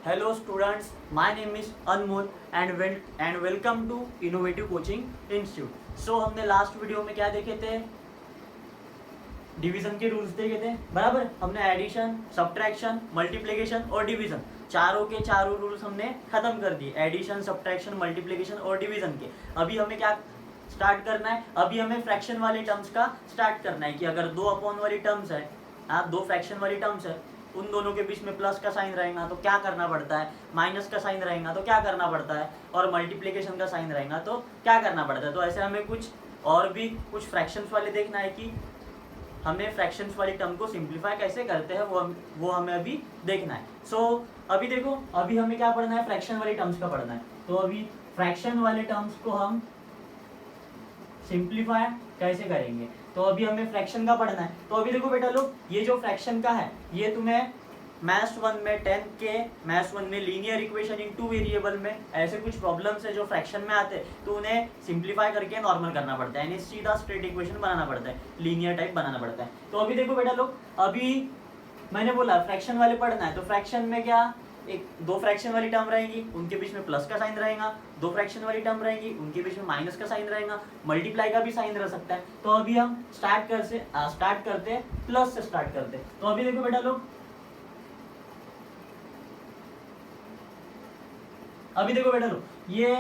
Hello students, my name is Anmol and welcome to Innovative Coaching Institute. So हमने last video में क्या देखे थे? डिवीजन के रूल्स देखे थे, बराबर। हमने एडिशन, सब्ट्रैक्शन, मल्टीप्लिकेशन और डिवीजन चारों के चारों रूल्स हमने खत्म कर दिए। एडिशन, सब्ट्रैक्शन, मल्टीप्लिकेशन और डिवीजन के। अभी हमें क्या स्टार्ट करना है? अभी हमें फ्रैक्शन वाले टर्म्स का स्टार्ट करना है कि अगर दो अपॉन वाली टर्म्स है, दो फ्रैक्शन वाली टर्म्स है, उन दोनों के बीच में प्लस का साइन रहेगा तो क्या करना पड़ता है, माइनस का साइन रहेगा तो क्या करना पड़ता है, और मल्टीप्लिकेशन का साइन रहेगा तो क्या करना पड़ता है। तो ऐसे हमें कुछ और भी कुछ फ्रैक्शंस वाले देखना है कि हमें फ्रैक्शंस वाली टर्म को सिंप्लीफाई कैसे करते हैं, वो हमें अभी देखना है। सो अभी देखो, अभी हमें क्या पढ़ना है, फ्रैक्शन वाली टर्म्स का पढ़ना है। तो अभी फ्रैक्शन वाले टर्म्स को हम सिंप्लीफाई कैसे करेंगे, तो अभी हमें फ्रैक्शन का पढ़ना है। तो अभी देखो बेटा लोग, ये जो फ्रैक्शन का है ये तुम्हें मैथ्स 1 में 10th के मैथ्स 1 में लीनियर इक्वेशन इन 2 वेरिएबल में ऐसे कुछ प्रॉब्लम्स है जो फ्रैक्शन में आते हैं, तो उन्हें सिंप्लीफाई करके नॉर्मल करना पड़ता है, यानी सीधा स्ट्रेट इक्वेशन बनाना पड़ता है, लीनियर टाइप बनाना पड़ता है। तो अभी देखो बेटा लोग, अभी मैंने बोला फ्रैक्शन वाले पढ़ना है, तो फ्रैक्शन में क्या, एक दो फ्रैक्शन वाली टर्म रहेगी, उनके बीच में प्लस का साइन रहेगा, दो फ्रैक्शन वाली टर्म रहेगी, उनके बीच में माइनस का साइन रहेगा, मल्टीप्लाई का भी साइन रह सकता है। तो अभी हम स्टार्ट करते प्लस से स्टार्ट करते। तो अभी देखो बेटा लोग, अभी देखो बेटा लोग, ये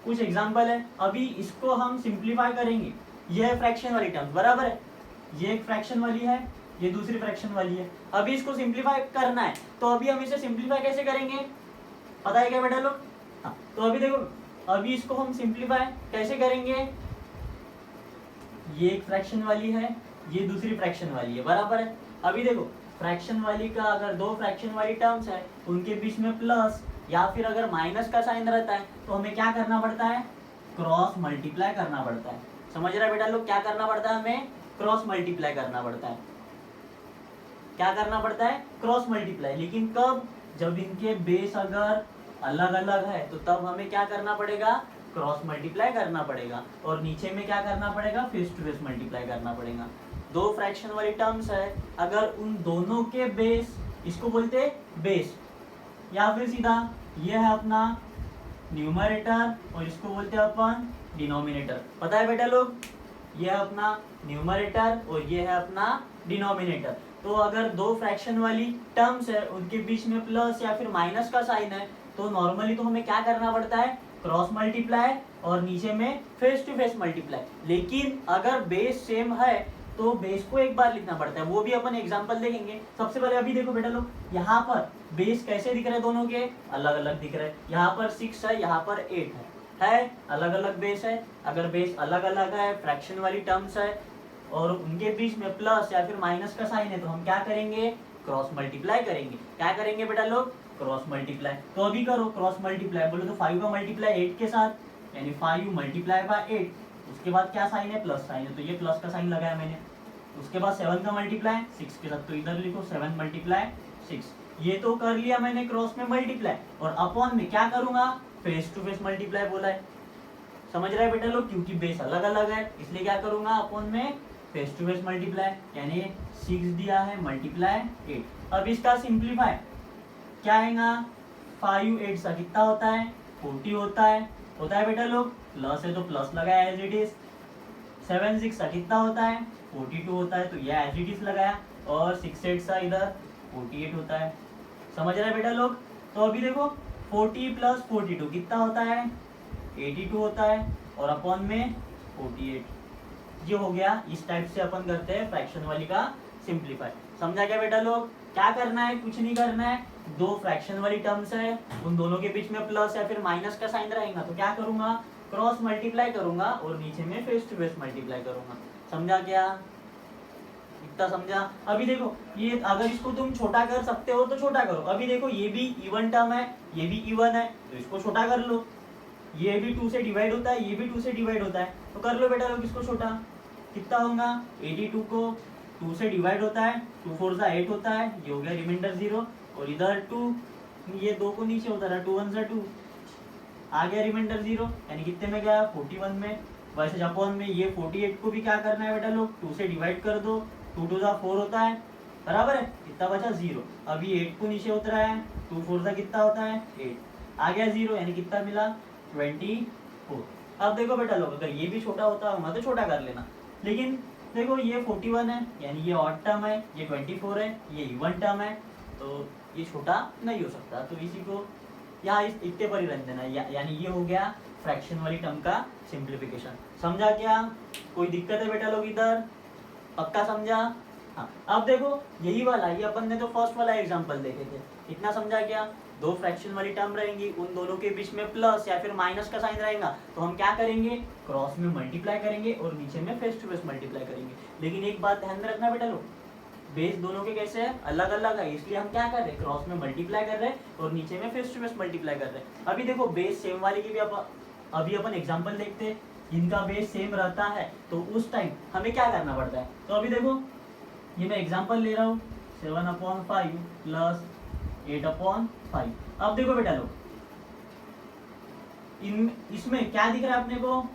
कुछ एग्जांपल है, अभी इसको हम सिंप्लीफाई करेंगे। ये है फ्रैक्शन वाली टर्म, बराबर है, ये एक फ्रैक्शन वाली है, ये दूसरी फ्रैक्शन वाली है। अभी इसको सिंप्लीफाई करना है, तो अभी हम इसे सिंप्लीफाई कैसे करेंगे, पता है क्या बेटा लोग? हाँ, तो अभी देखो, अभी इसको हम सिंप्लीफाई कैसे करेंगे, ये एक फ्रैक्शन वाली है, ये दूसरी फ्रैक्शन वाली है, बराबर है। अभी देखो, फ्रैक्शन वाली का अगर दो फ्रैक्शन वाली टर्म्स है, उनके बीच में प्लस या फिर अगर माइनस का साइन रहता है, तो हमें क्या करना पड़ता है, क्रॉस मल्टीप्लाई करना पड़ता है। समझ रहे बेटा लोग, क्या करना पड़ता है, हमें क्रॉस मल्टीप्लाई करना पड़ता है। क्या करना पड़ता है, क्रॉस मल्टीप्लाई। लेकिन कब, जब इनके बेस अगर अलग अलग है, तो तब हमें क्या करना पड़ेगा, क्रॉस मल्टीप्लाई करना पड़ेगा। और नीचे में क्या करना पड़ेगा, फेस टू फेस मल्टीप्लाई करना पड़ेगा। दो फ्रैक्शन वाली टर्म्स है, अगर उन दोनों के बेस, इसको बोलते हैं बेस, या फिर सीधा ये है अपना न्यूमरेटर और इसको बोलते हैं अपन डिनोमिनेटर। पता है बेटा लोग, ये है अपना न्यूमरेटर और ये है अपना डिनोमिनेटर। तो अगर दो फ्रैक्शन वाली टर्म्स है, उनके बीच में प्लस या फिर माइनस का साइन है, तो नॉर्मली तो हमें क्या करना पड़ता है, क्रॉस मल्टीप्लाई और नीचे में फेस टू फेस मल्टीप्लाई। लेकिन अगर बेस सेम है तो बेस को एक बार लिखना पड़ता है, वो भी अपन एग्जांपल देखेंगे। सबसे पहले अभी देखो बेटा लोग, यहाँ पर बेस कैसे दिख रहे हैं, दोनों के अलग अलग दिख रहे हैं। यहाँ पर 6 है, यहाँ पर 8 है अलग अलग बेस है। अगर बेस अलग अलग है, फ्रैक्शन वाली टर्म्स है और उनके बीच में प्लस या फिर माइनस का साइन है, तो हम क्या करेंगे, क्रॉस मल्टीप्लाई करेंगे। क्या करेंगे बेटा लोग, क्रॉस मल्टीप्लाई। तो अभी करो क्रॉस मल्टीप्लाई, बोलो तो 5 का मल्टीप्लाई 8 के साथ, यानी 5 मल्टीप्लाई बाय 8। उसके बाद क्या साइन है, प्लस साइन है, तो ये प्लस का साइन लगाया मैंने। उसके बाद 7 का मल्टीप्लाई 6 के साथ, तो इधर लिखो 7 मल्टीप्लाई 6। ये तो कर लिया मैंने क्रॉस में मल्टीप्लाई, और अपॉन में क्या करूंगा, फेस टू फेस मल्टीप्लाई बोला है। समझ रहे हैं बेटा लोग, क्योंकि बेस अलग अलग है इसलिए क्या करूंगा, अपॉन में फेस टू फेस मल्टीप्लाई, यानी 6 दिया है मल्टीप्लाई 8। अब इसका सिंप्लीफाई क्या आएगा, 5 8 सा कितना होता है, 40 होता है बेटा लोग। प्लस है तो प्लस लगाया एज इट इज। 7 6 सा कितना होता है, 42 होता है, तो यह एज इट इज लगाया। और 6 8 सा इधर 48 होता है। समझ रहे हैं बेटा लोग। तो अभी देखो 40 प्लस 42 कितना होता है, 82 होता है, और अपॉन में 48। ये हो गया। इस टाइप से अपन करते हैं फ्रैक्शन वाली का सिंप्लीफाई। समझा क्या बेटा लोग? क्या करना है, कुछ नहीं करना है। दो फ्रैक्शन वाली टर्म्स है, उन दोनों के बीच में प्लस या फिर माइनस का साइन रहेगा, तो क्या करूंगा, क्रॉस मल्टीप्लाई करूंगा और नीचे में फेस टू फेस मल्टीप्लाई करूंगा। समझा क्या, इतना समझा? अभी देखो, ये अगर इसको तुम छोटा कर सकते हो तो छोटा करो। अभी देखो, ये भी इवन टर्म है, ये भी इवन है, तो इसको छोटा कर लो। ये भी 2 से डिवाइड होता है, ये भी 2 से डिवाइड होता है, तो कर लो बेटा लोग इसको छोटा। कितना होगा, 82 को 2 से डिवाइड होता है, 2 4 सा 8 होता है, ये हो गया रिमाइंडर 0, और इधर 2, ये 2 को नीचे होता है, 2 1 सा 2 आ गया रिमाइंडर 0, यानी कितने में गया, 41 में। वैसे अपॉन में ये 48 को भी क्या करना है बेटा लोग, 2 से डिवाइड कर दो, 2 2 सा 4 होता है, बराबर है, कितना बचा 0। अब ये 8 को नीचे उतरा है, 2 4 का कितना होता है 8, आ गया 0, यानी कितना मिला 24। अब देखो बेटा लोग, अगर ये भी छोटा होता होगा तो छोटा कर लेना, लेकिन देखो ये 41 है, यानी ये ऑड टर्म है, ये 24 है, ये इवन टर्म है, तो ये छोटा नहीं हो सकता, तो इसी को यहाँ इतने पर ही रख देना, यानी ये हो गया फ्रैक्शन वाली टर्म का सिंप्लीफिकेशन। समझा क्या? कोई दिक्कत है बेटा लोग इधर? पक्का समझा? हाँ, अब देखो यही वाला, ये अपन ने तो फर्स्ट वाला एग्जांपल देखे थे, इतना समझा क्या? दो फ्रैक्शन वाली टर्म रहेंगी, उन दोनों के बीच में प्लस या फिर माइनस का साइन रहेगा, तो हम क्या करेंगे, क्रॉस में मल्टीप्लाई करेंगे और नीचे में फेस टू फेस मल्टीप्लाई करेंगे। लेकिन एक बात ध्यान में रखना बेटा लोग, बेस दोनों के कैसे है, अलग अलग है, इसलिए हम क्या कर रहे हैं, क्रॉस में मल्टीप्लाई कर रहे हैं और नीचे में फेस टू फेस मल्टीप्लाई कर रहे हैं। अभी देखो बेस सेम वाली की भी अभी अपन एग्जांपल देखते हैं, इनका बेस सेम रहता है तो उस टाइम हमें क्या करना पड़ता है। तो अभी देखो ये मैं एग्जांपल ले रहा हूँ 7/5 प्लस 8/5। अब देखो बेटा लोग, इसमें क्या दिख रहा है अपने को,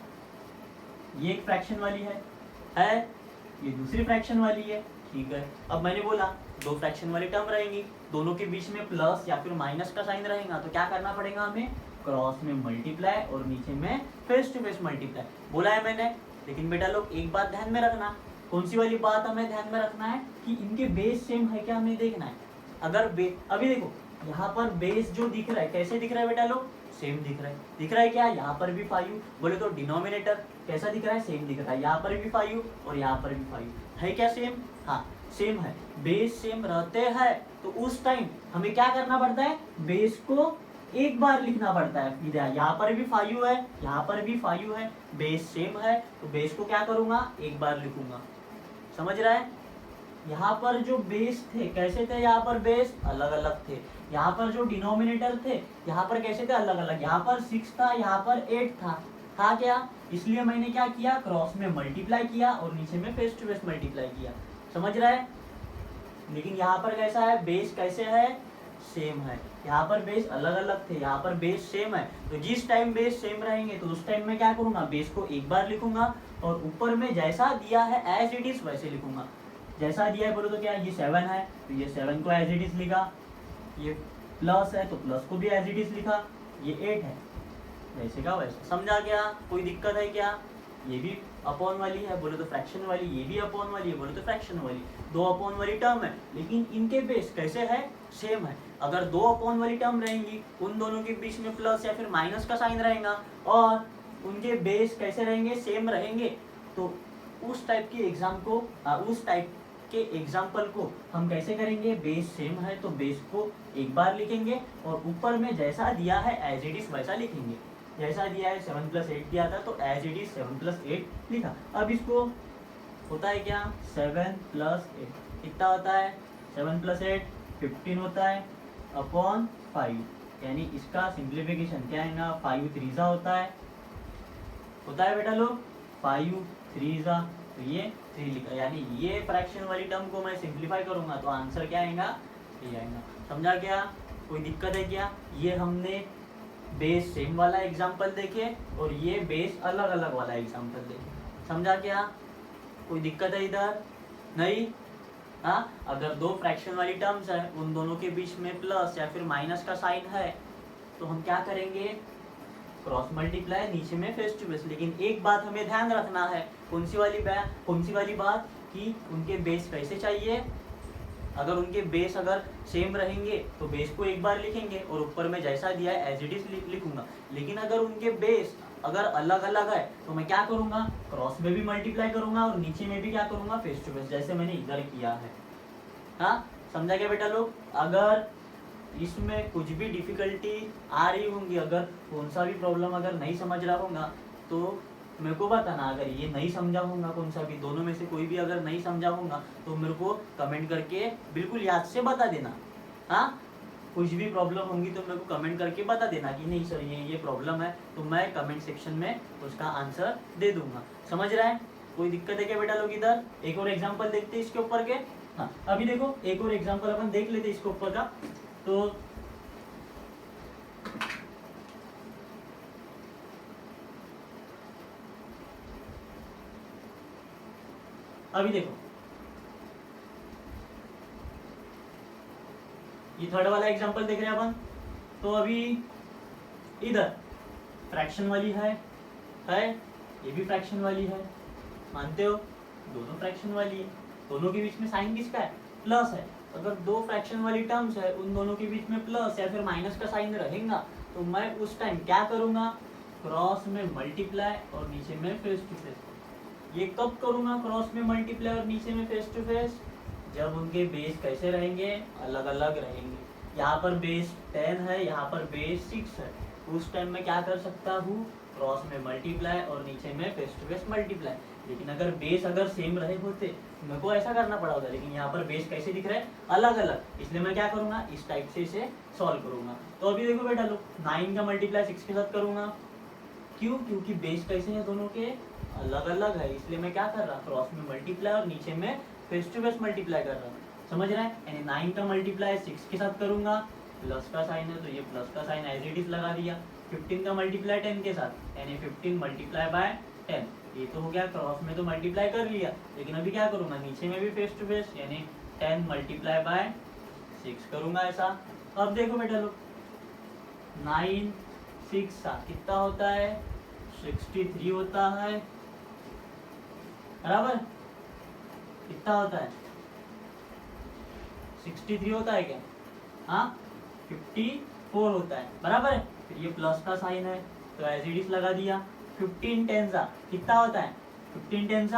ये एक फ्रैक्शन वाली है, ये दूसरी फ्रैक्शन वाली है, ठीक है। अब मैंने बोला दो फ्रैक्शन वाली टर्म रहेंगी, दोनों के बीच में प्लस या फिर माइनस का साइन रहेगा, तो क्या करना पड़ेगा हमें, क्रॉस में मल्टीप्लाई और नीचे में फेस टू फेस मल्टीप्लाई बोला है मैंने। लेकिन बेटा लोग एक बात ध्यान में रखना, कौन सी वाली बात हमें ध्यान में रखना है कि इनके बेस सेम है क्या, हमें देखना है। अगर अभी देखो यहाँ पर बेस जो दिख रहा है कैसे दिख रहा है बेटा लोग, सेम दिख रहा है क्या, यहाँ पर भी 5 बोले तो डिनोमिनेटर कैसा दिख रहा है, सेम दिख रहा है, यहाँ पर भी 5 और यहाँ पर भी 5 है क्या सेम, हाँ सेम है। बेस सेम रहते हैं तो उस टाइम हमें क्या करना पड़ता है, बेस को एक बार लिखना पड़ता है। यहाँ पर भी 5 है, यहाँ पर भी 5 है, बेस सेम है तो बेस को क्या करूंगा, एक बार लिखूंगा। समझ रहा है? यहाँ पर जो बेस थे कैसे थे, यहाँ पर बेस अलग अलग थे, यहाँ पर जो डिनोमिनेटर थे यहाँ पर कैसे थे, अलग अलग, यहाँ पर 6 था, यहाँ पर 8 था क्या, इसलिए मैंने क्या किया, क्रॉस में मल्टीप्लाई किया और नीचे में फेस टू फेस मल्टीप्लाई किया। समझ रहा है? लेकिन यहाँ पर कैसा है, बेस कैसे है, सेम है, यहाँ पर बेस अलग अलग थे, यहाँ पर बेस सेम है, तो जिस टाइम बेस सेम रहेंगे तो उस टाइम मैं क्या करूंगा, बेस को एक बार लिखूंगा और ऊपर में जैसा दिया है एज इट इज वैसे लिखूंगा। जैसा दिया है बोलो तो क्या, ये 7 है तो ये 7 को एज इट इज लिखा, ये प्लस है तो प्लस को भी एज इट इज लिखा, ये 8 है वैसे का वैसे। समझा क्या? कोई दिक्कत है क्या? ये भी अपॉन वाली है बोले तो फ्रैक्शन वाली, ये भी अपॉन वाली है बोले तो फ्रैक्शन वाली, दो अपॉन वाली टर्म है लेकिन इनके बेस कैसे है, सेम है। अगर दो अपॉन वाली टर्म रहेंगी, उन दोनों के बीच में प्लस या फिर माइनस का साइन रहेगा और उनके बेस कैसे रहेंगे, सेम रहेंगे, तो उस टाइप के एग्जाम को उस टाइप के एग्जाम्पल को हम कैसे करेंगे, बेस सेम है तो बेस को एक बार लिखेंगे और ऊपर में जैसा दिया है एज इट इज वैसा लिखेंगे। जैसा दिया है 7 + 8 दिया था तो एज इट इज 7 + 8 लिखा। अब इसको होता है क्या, 7 + 8 कितना होता है, 7 + 8 15 होता है अपॉन 5, यानी इसका सिंप्लीफिकेशन क्या है, 5 3 होता है बेटा लोग, 5 3 तो ये 3 लिखा, यानी ये फ्रैक्शन वाली टर्म को मैं सिंप्लीफाई करूंगा तो आंसर क्या आएगा, ये आएगा। समझा क्या? कोई दिक्कत है क्या? ये हमने बेस सेम वाला एग्जांपल देखे और ये बेस अलग अलग वाला एग्जांपल देखे। समझा क्या? कोई दिक्कत है इधर? नहीं? हाँ, अगर दो फ्रैक्शन वाली टर्म्स है, उन दोनों के बीच में प्लस या फिर माइनस का साइन है तो हम क्या करेंगे, क्रॉस मल्टीप्लाई नीचे में फेस टू फेस। लेकिन एक बात हमें ध्यान रखना है, कौन सी वाली बात कि उनके बेस कैसे चाहिए। अगर उनके बेस अगर सेम रहेंगे तो बेस को एक बार लिखेंगे और ऊपर में जैसा दिया है एज इट इज लिखूंगा। लेकिन अगर उनके बेस अगर अलग अलग है तो मैं क्या करूंगा, क्रॉस में भी मल्टीप्लाई करूंगा और नीचे में भी क्या करूंगा, फेस टू फेस, जैसे मैंने इधर किया है। हाँ, समझा क्या बेटा लोग? अगर इसमें कुछ भी डिफिकल्टी आ रही होंगी, अगर कौन सा भी प्रॉब्लम अगर नहीं समझ रहा होगा तो मेरे को बताना। अगर ये नहीं समझा होगा, कौन सा भी दोनों में से कोई भी अगर नहीं समझा होगा तो मेरे को कमेंट करके बिल्कुल याद से बता देना। हाँ, कुछ भी प्रॉब्लम होंगी तो मेरे को कमेंट करके बता देना कि नहीं सर ये प्रॉब्लम है, तो मैं कमेंट सेक्शन में उसका आंसर दे दूंगा। समझ रहा है? कोई दिक्कत है क्या बेटा लोग? इधर एक और एग्जाम्पल देखते हैं इसके ऊपर के। हाँ, अभी देखो एक और एग्जाम्पल अपन देख लेते इसके ऊपर का। तो अभी देखो ये थर्ड वाला एग्जांपल देख रहे हैं अपन। तो अभी इधर फ्रैक्शन वाली है, ये भी फ्रैक्शन वाली है, मानते हो? दोनों फ्रैक्शन वाली है, दोनों के बीच में साइन किसका है? प्लस है। अगर दो फ्रैक्शन वाली टर्म्स है, उन दोनों के बीच में प्लस या फिर माइनस का साइन रहेगा, तो मैं उस टाइम क्या करूंगा? क्रॉस में मल्टीप्लाई और नीचे में फेस टू फेस। ये कब करूंगा क्रॉस में मल्टीप्लाई और नीचे में फेस टू फेस? जब उनके बेस कैसे रहेंगे? अलग अलग रहेंगे। यहाँ पर बेस 10 है, यहाँ पर बेस 6 है, उस टाइम मैं क्या कर सकता हूँ? क्रॉस में मल्टीप्लाई और नीचे में फेस टू फेस मल्टीप्लाई। लेकिन अगर बेस अगर सेम रहे होते मेरे को ऐसा करना पड़ा होता, लेकिन यहाँ पर बेस कैसे दिख रहा है? अलग अलग, इसलिए मैं क्या करूंगा? इस टाइप से इसे सॉल्व करूंगा। तो अभी देखो बेटा लोग, 9 का मल्टीप्लाई 6 के साथ करूंगा। क्यों? क्योंकि बेस कैसे है दोनों के? अलग अलग है, इसलिए मैं क्या कर रहा? क्रॉस में मल्टीप्लाई और नीचे में फेस टू फेस मल्टीप्लाई कर रहा हूँ। समझ रहे हैं? यानी 9 का मल्टीप्लाई 6 के साथ करूंगा, प्लस का साइन है तो ये प्लस का साइन एज इट इज लगा दिया। 15 का मल्टीप्लाई 10 के साथ, यानी 15 मल्टीप्लाई बाय 10, ये तो हो गया। क्रॉस में तो मल्टीप्लाई कर लिया, लेकिन अभी क्या करूंगा? नीचे में भी फेस टू फेस, यानी 10 मल्टीप्लाई बाय 6 करूंगा ऐसा। अब देखो बेटा लोग, 9 6 कितना होता है? 63 होता है, बराबर? कितना होता है? 63 होता है क्या? हाँ, 54 होता है, बराबर है। फिर ये प्लस का साइन है तो एज इट इज लगा दिया। 15 10 कितना होता है? 15 10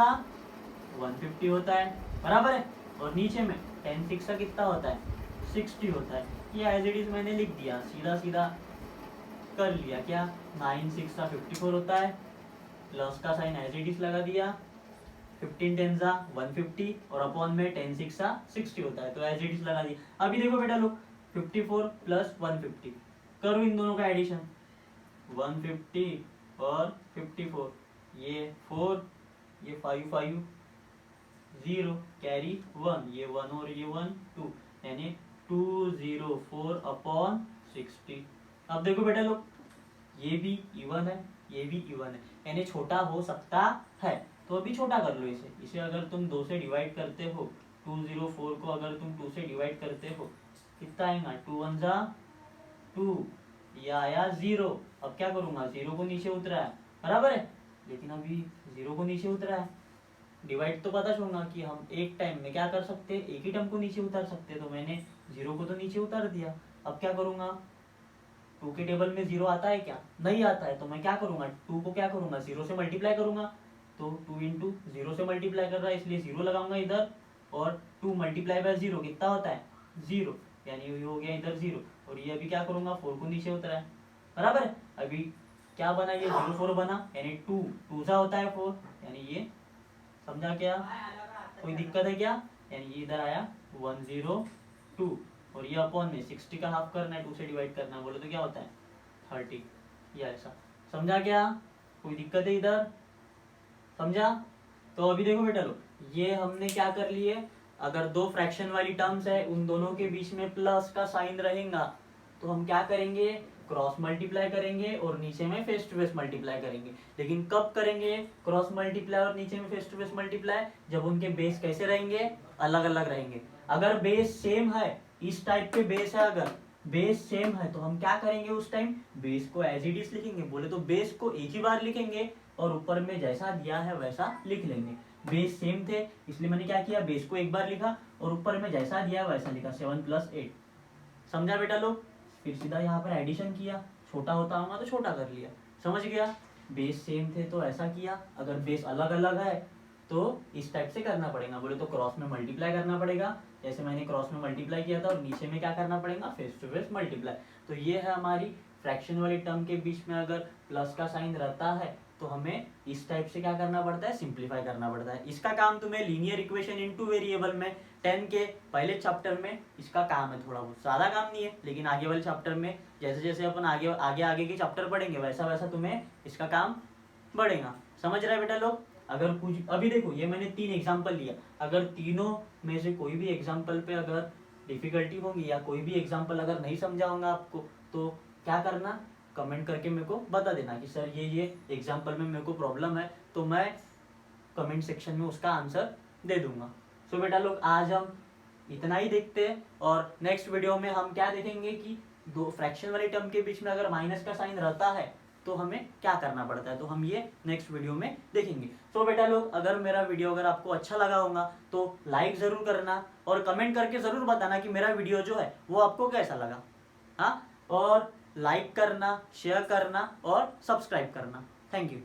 150 होता है, बराबर है। और नीचे में 10 6 कितना होता है? 60 होता है। ये एज इट इज मैंने लिख दिया, सीधा सीधा कर लिया। क्या? 9 6 54 होता है, प्लस का साइन एज इट इज लगा दिया। 15 10 150 और अपॉन में 10 6 60 होता है, तो एज इट इज लगा दिया। अभी देखो बेटा लोग, 54 प्लस 150 करो इन दोनों का एडिशन। 150 और 54, ये 4, ये 5 5 0 कैरी 1, ये 1 और ये 1 2, यानी 204 अपॉन 60। अब देखो बेटा लोग, ये भी इवन है, ये भी इवन है, यानी छोटा हो सकता है। तो अभी छोटा कर लो इसे अगर तुम 2 से डिवाइड करते हो, 204 को अगर तुम 2 से डिवाइड करते हो, कितना आएगा? 2 1 2, ये आया 0। अब क्या करूंगा? 0 को नीचे उतरा है, बराबर है, लेकिन अभी 0 को नीचे उतरा है। डिवाइड तो पता छोड़ना कि हम एक टाइम में क्या कर सकते हैं? एक ही टर्म को नीचे उतार सकते हैं, तो मैंने 0 को तो नीचे उतार दिया। अब क्या करूंगा? 2 के टेबल में 0 आता है क्या? नहीं आता है, तो मैं क्या करूंगा? 2 को क्या करूंगा? 0 से मल्टीप्लाई करूंगा। तो 2 इंटू 0 से मल्टीप्लाई कर रहा है, इसलिए 0 लगाऊंगा इधर, और 2 मल्टीप्लाई बाय 0 कितना होता है? 0, यानी ये हो गया इधर 0। और ये अभी क्या करूंगा? 4 को नीचे उतरा है, बराबर है। अभी क्या बना? ये 0 4 बना, यानी 2 2 होता है 4, यानी ये, समझा क्या? कोई दिक्कत है क्या? यानी ये इधर आया 102, और ये अपॉन में 60 का हाफ करना है, 2 से डिवाइड करना है, बोले तो क्या होता है? 30, ये ऐसा। समझा क्या? कोई दिक्कत है इधर? समझा? तो अभी देखो बेटा लो, ये हमने क्या कर लिए? अगर दो फ्रैक्शन वाली टर्म्स है, उन दोनों के बीच में प्लस का साइन रहेगा, तो हम क्या करेंगे? क्रॉस मल्टीप्लाई करेंगे और नीचे में फेस टू फेस मल्टीप्लाई करेंगे। लेकिन कब करेंगे क्रॉस मल्टीप्लाई और नीचे में फेस टू फेस मल्टीप्लाई? जब उनके बेस कैसे रहेंगे? अलग अलग रहेंगे। अगर बेस सेम है, इस टाइप के बेस है, अगर बेस सेम है, तो हम क्या करेंगे? उस टाइम बेस को एज इट इज लिखेंगे। बोले तो बेस को एक ही बार लिखेंगे और ऊपर में जैसा दिया है वैसा लिख लेंगे। बेस सेम थे, इसलिए मैंने क्या किया? बेस को एक बार लिखा और ऊपर में जैसा दिया है वैसा लिखा, 7 + 8। समझा बेटा लोग? फिर सीधा यहाँ पर एडिशन किया, छोटा होता होगा तो छोटा कर लिया। समझ गया? बेस सेम थे तो ऐसा किया, अगर बेस अलग अलग है तो इस टाइप से करना पड़ेगा। बोले तो क्रॉस में मल्टीप्लाई करना पड़ेगा, जैसे मैंने क्रॉस में मल्टीप्लाई किया था, और नीचे में क्या करना पड़ेगा? Face to face multiply. तो ये है हमारी फ्रैक्शन वाली टर्म के बीच में अगर प्लस का साइन रहता है तो हमें इस टाइप से क्या करना पड़ता है? सिंप्लीफाई करना पड़ता है। इसका काम तुम्हें लीनियर इक्वेशन इनटू वेरिएबल में 10 के पहले चैप्टर में इसका काम है। थोड़ा बहुत ज़्यादा काम नहीं है, लेकिन आगे वाले चैप्टर में जैसे जैसे अपन आगे के चैप्टर पढ़ेंगे वैसा वैसा तुम्हें इसका काम बढ़ेगा। समझ रहे बेटा लोग? अगर कुछ अभी देखो, ये मैंने 3 एग्जाम्पल लिया, अगर तीनों में से कोई भी एग्जाम्पल पे अगर डिफिकल्टी होगी या कोई भी एग्जाम्पल अगर नहीं समझा होगा आपको, तो क्या करना? कमेंट करके मेरे को बता देना कि सर ये एग्जाम्पल में मेरे को प्रॉब्लम है, तो मैं कमेंट सेक्शन में उसका आंसर दे दूंगा। सो बेटा लोग, आज हम इतना ही देखते हैं। और नेक्स्ट वीडियो में हम क्या देखेंगे कि दो फ्रैक्शन वाली टर्म के बीच में अगर माइनस का साइन रहता है तो हमें क्या करना पड़ता है, तो हम ये नेक्स्ट वीडियो में देखेंगे। तो बेटा लोग, अगर मेरा वीडियो अगर आपको अच्छा लगा होगा तो लाइक जरूर करना और कमेंट करके जरूर बताना कि मेरा वीडियो जो है वो आपको कैसा लगा। हाँ, और लाइक करना, शेयर करना और सब्सक्राइब करना। Thank you.